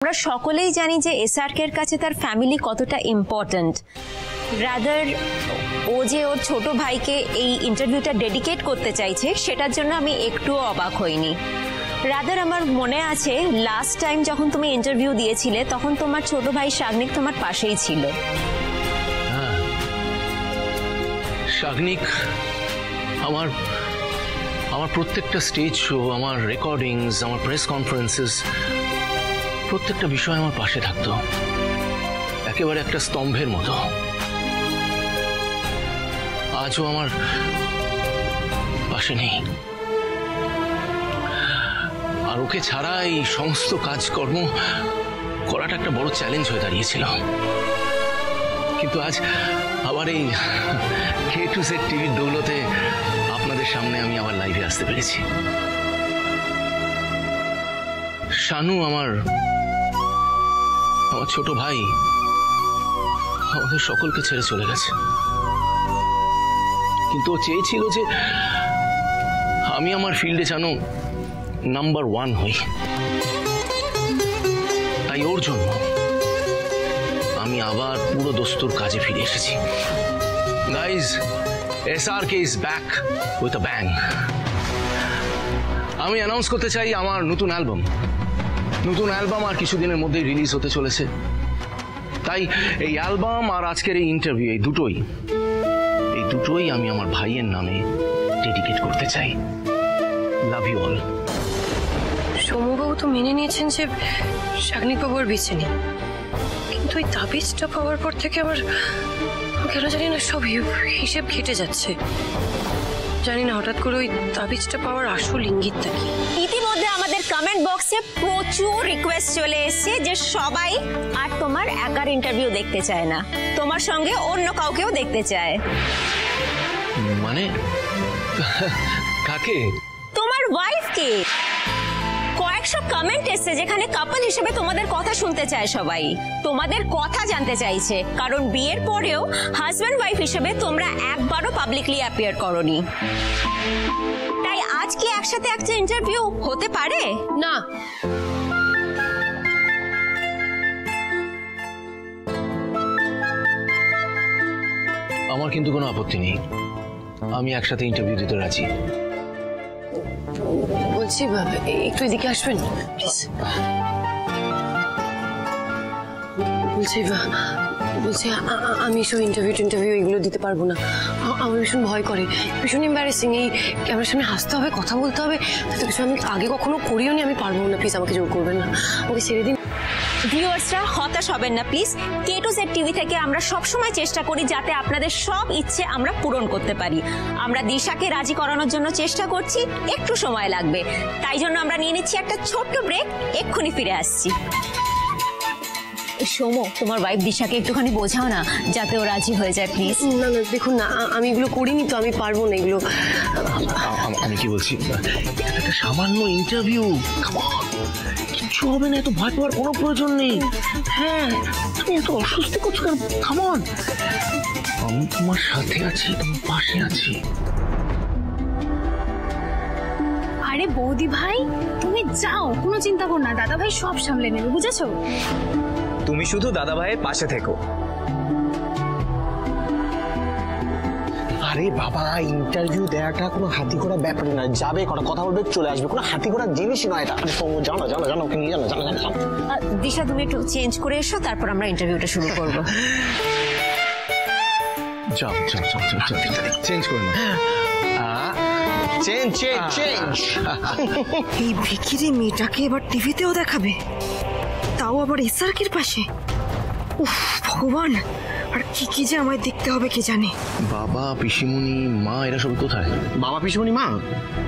আমরা সকলেই জানি যে এসআরকে এর কাছে তার ফ্যামিলি কতটা ইম্পর্ট্যান্ট। রাদার ও যে ওর ছোট ভাইকে এই ইন্টারভিউটা ডেডিকেট করতে চাইছে সেটার জন্য আমি একটুও অবাক হইনি। রাদার আমার মনে আছে লাস্ট টাইম যখন তুমি ইন্টারভিউ দিয়েছিলে তখন তোমার ছোট ভাই শাগনিক তোমার পাশেই ছিল। শাগনিক আমার প্রত্যেকটা স্টেজ শো, আমার রেকর্ডিংস, আমার প্রেস কনফারেন্সেস, প্রত্যেকটা বিষয় আমার পাশে থাকতো, একেবারে একটা স্তম্ভের মতো। আজও আমার পাশে নেই, আর ওকে ছাড়া এই সমস্ত কাজকর্ম করাটা একটা বড় চ্যালেঞ্জ হয়ে দাঁড়িয়েছিল। কিন্তু আজ আবার এই K2Z টিভির দৌলতে আপনাদের সামনে আমি আবার লাইভে আসতে পেরেছি। শানু আমার ছোট ভাই আমাদের সকলকে ছেড়ে চলে গেছে, কিন্তু ও চেয়েছিল যে আমি আমার ফিল্ডে যেন নাম্বার 1 হই। তাই ওর জন্য আমি আবার পুরো দস্তুর কাজে ফিরে এসেছি। Guys, SRK is back with a bang. আমি অ্যানাউন্স করতে চাই আমার নতুন অ্যালবাম আর কিছুদিনের মধ্যেই রিলিজ হতে চলেছে। তাই এই অ্যালবাম আর আজকের এই ইন্টারভিউ, এই দুটোই আমি আমার ভাইয়ের নামে ডেডিকেট করতে চাই। Love you all. সৌম্যবাবু তো মেনে নিয়েছেন যে শাগনিক বাবু আর বেঁচে নেই, কিন্তু ওই তাবিজটা পাওয়ার পর থেকে আবার কেন জানি না সব হিসেব ঘেটে যাচ্ছে। জানি না হঠাৎ করে ওই তাবিজটা পাওয়ার আসল ইঙ্গিতটা কি। ইতিমধ্যে আমাদের কমেন্ট বক্সে প্রচুর রিকোয়েস্ট চলে এসেছে যে সবাই আর তোমার একার ইন্টারভিউ দেখতে চায় না, তোমার সঙ্গে অন্য কাউকেও দেখতে চায়। মানে কাকে? তোমার ওয়াইফকে। কয়েকশো কমেন্ট এসেছে যেখানে কাপল হিসেবে তোমাদের কথা শুনতে চায়, সবাই তোমাদের কথা জানতে চাইছে, কারণ বিয়ের পরেও হাজব্যান্ড ওয়াইফ হিসেবে তোমরা একবারও পাবলিকলি অ্যাপিয়ার করোনি। তাই আজ কি একসাথে একটা ইন্টারভিউ হতে পারে? না, আমার কিন্তু কোনো আপত্তি নেই, আমি একসাথে ইন্টারভিউ দিতে রাজি। বলছি একটু এদিকে আসবেন প্লিজ। বলছি আমি সব ইন্টারভিউ এগুলো দিতে পারবো না, আমার ভীষণ ভয় করে, ভীষণ এম্বারেসিং। এই ক্যামেরার সামনে হাসতে হবে, কথা বলতে হবে, তাতে কিছু আমি আগে কখনো করিও নি, আমি পারবো না। প্লিজ আমাকে জোর করবেন না, আমাকে ছেড়ে দিন। ভিউয়ার্সরা হতাশ হবেন না প্লিজ। K2Z টিভি থেকে আমরা সবসময় চেষ্টা করি যাতে আপনাদের সব ইচ্ছে আমরা পূরণ করতে পারি। আমরা দিশাকে রাজি করানোর জন্য চেষ্টা করছি, একটু সময় লাগবে, তাই জন্য আমরা নিয়ে নিচ্ছি একটা ছোট্ট ব্রেক, এক্ষুনি ফিরে আসছি। সোমো, তোমার ওয়াইফ দিশাকে একটুখানি বোঝাও না যাতে ও রাজি হয়ে যায় প্লিজ। না দেখুন না, আমি এগুলো করিনি তো, আমি পারবো না এগুলো। আমি কি বলছি, একটা সামান্য ইন্টারভিউ, কিছু হবে না, এত ভয় পাওয়ার কোনো প্রয়োজন নেই। হ্যাঁ, তুমি এত অস্বস্তি করছো কেন? কাম অন, আমি তোমার সাথে আছি, তোমার পাশে আছি। আরে বৌদি ভাই, তুমি যাও, কোনো চিন্তা করো না, দাদা ভাই সব সামলে নেবে, বুঝেছো? তুমি শুধু দাদা ভাইয়ের পাশে থেকো। আরে বাবা, ইন্টারভিউ দেওয়াটা কোনো হাতি ঘোড়া ব্যাপার না, যাবে কথা বলবে, চলে আসবে, কোনো হাতি ঘোড়ার জিনিসই নয় এটা। জানো ওকে নিয়ে জানো। দিশা, তুমি একটু চেঞ্জ করে এসো, তারপর আমরা ইন্টারভিউটা শুরু করবো। যাও, চেঞ্জ করে নাও। চেঞ্জ। এই ভিখিরি মেয়েটাকে এবার টিভিতেও দেখাবে, তাও আবার এসআরকের পাশে। উফ ভগবান, আর কি যে আমায় দেখতে হবে কে জানে। বাবা, পিসিমণি, মা এরা সব কোথায়? বাবা, পিসিমণি, মা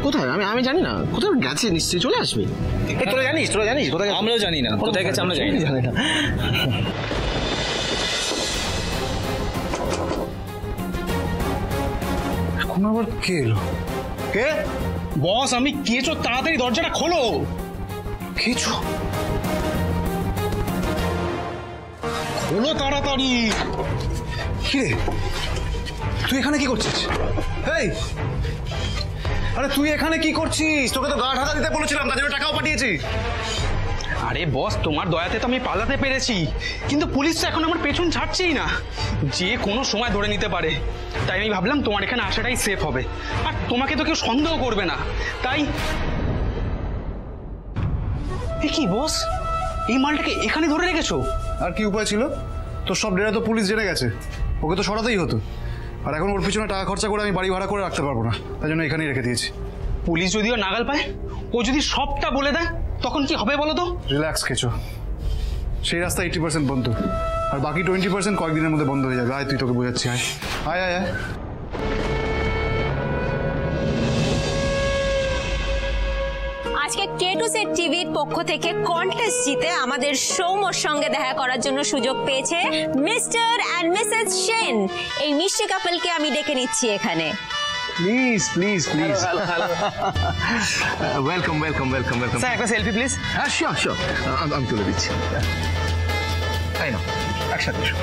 কোথায়? আমি জানি না, কোথায় গেছে, নিশ্চয়ই চলে আসবে। তোরা জানিস কোথায়? আমরাও জানি না কোথায় গেছে, আমরা জানি না। এখন আবার কে এলো? কে? বস, আমি কেচো, তাড়াতাড়ি দরজাটা খোলো। কেচো, খোলো তাড়াতাড়ি। কিরে, তুই এখানে কি করছিস? আরে তুই এখানে কি করছিস? তোকে তো গা ঢাকা দিতে বলেছিলাম, তার জন্য টাকাও পাঠিয়েছি। আরে আরে বস, তোমার দয়াতে তো আমি পালাতে পেরেছি, কিন্তু পুলিশ তো এখন আমার পেছন ছাড়ছেই না, যে কোনো সময় ধরে নিতে পারে। তাই আমি ভাবলাম তোমার এখানে আসাটাই সেফ হবে, আর তোমাকে তো কেউ সন্দেহ করবে না। তাই কি বস, এই মালটাকে এখানে ধরে রেখেছো? আর কি উপায় ছিল? তোর সব ডেরা তো পুলিশ জেনে গেছে, ওকে তো সরাতেই হতো। আর এখন ওর পিছনে টাকা খরচা করে আমি বাড়ি ভাড়া করে রাখতে পারবো না, তাই জন্য এখানেই রেখে দিয়েছি। পুলিশ যদিও নাগাল পায়, ও যদি সবটা বলে দেয় তখন কি হবে বলো তো? রিল্যাক্স কেছো, সেই রাস্তা 80% বন্ধ, আর বাকি 20% কয়েকদিনের মধ্যে বন্ধ হয়ে যাবে। আয়, তুই তোকে বোঝাচ্ছি, আয় আয় আয় আয়। আজকে K2Z টিভির পক্ষ থেকে কন্টেস্ট জিতে আমাদের সৌম্যর সঙ্গে দেখা করার জন্য সুযোগ পেয়েছে মিস্টার অ্যান্ড মিসেস সেন। এই মিষ্টি কাপলকে আমি ডেকে নিচ্ছি এখানে। Please please please, welcome welcome welcome welcome. Sir একটা সেলফি প্লিজ। হ্যাঁ শিওর শিওর, আমি তুলে দিচ্ছি। তাই না, একসাথে এসো।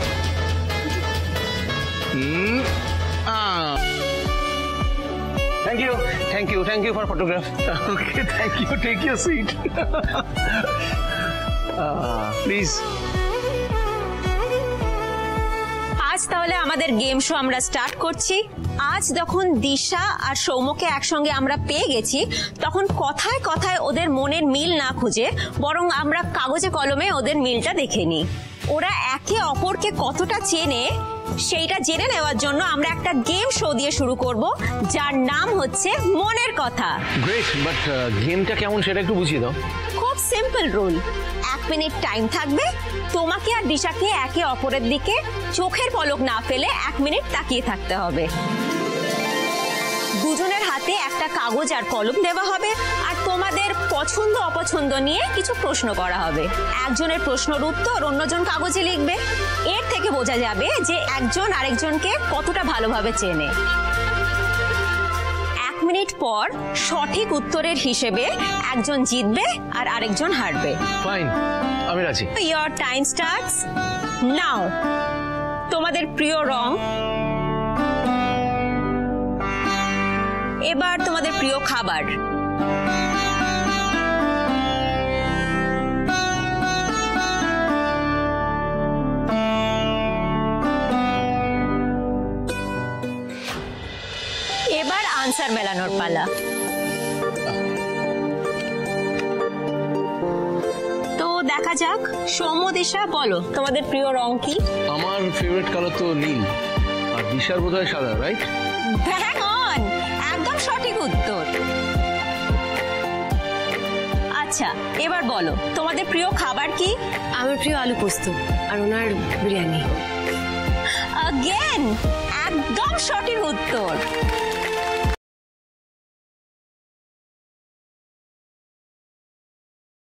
Thank you thank you thank you for photograph. Okay, thank you, take your seat please. আজ তাহলে আমাদের গেম শো আমরা স্টার্ট করছি। আজ যখন দিশা আর সৌম্যকে একসঙ্গে আমরা পেয়ে গেছি, তখন কথায় কথায় ওদের মনের মিল না খুঁজে বরং আমরা কাগজে কলমে ওদের মিলটা দেখে নিই। ওরা একে অপরকে কতটা চেনে সেইটা জেনে নেওয়ার জন্য আমরা একটা গেম শো দিয়ে শুরু করব, যার নাম হচ্ছে মনের কথা। গ্রেট, বাট গেমটা কেমন সেটা একটু বুঝিয়ে দাও। খুব সিম্পল রুল, 1 মিনিট টাইম থাকবে। তোমাকে আর দিশাকে একে অপরের দিকে চোখের পলক না ফেলে 1 মিনিট তাকিয়ে থাকতে হবে। দুজনের হাতে একটা কাগজ আর কলম দেওয়া হবে, আর তোমাদের পছন্দ অপছন্দ নিয়ে কিছু প্রশ্ন করা হবে। একজনের প্রশ্নের উত্তর অন্যজন কাগজে লিখবে। এর থেকে বোঝা যাবে যে একজন আরেকজনকে কতটা ভালোভাবে চেনে। 1 মিনিট পর সঠিক উত্তরের হিসেবে একজন জিতবে আর আরেকজন হারবে। ফাইন, আমি রাজি। Your time starts now. তোমাদের প্রিয় রং, এবার তোমাদের প্রিয় খাবার, এবার আনসার মেলানোর পালা। তো দেখা যাক, সৌম্য দিশা বলো তোমাদের প্রিয় রং কি? আমার ফেভারিট কালার তো নীল, আর দিশার বোধহয় সাদা, রাইট? Hang on, একদম সঠিক উত্তর। আচ্ছা, এবার বলো তোমাদের প্রিয় খাবার কি? আমার প্রিয় আলু পোস্ত আর ওনার বিরিয়ানি। Again, একদম সঠিক উত্তর।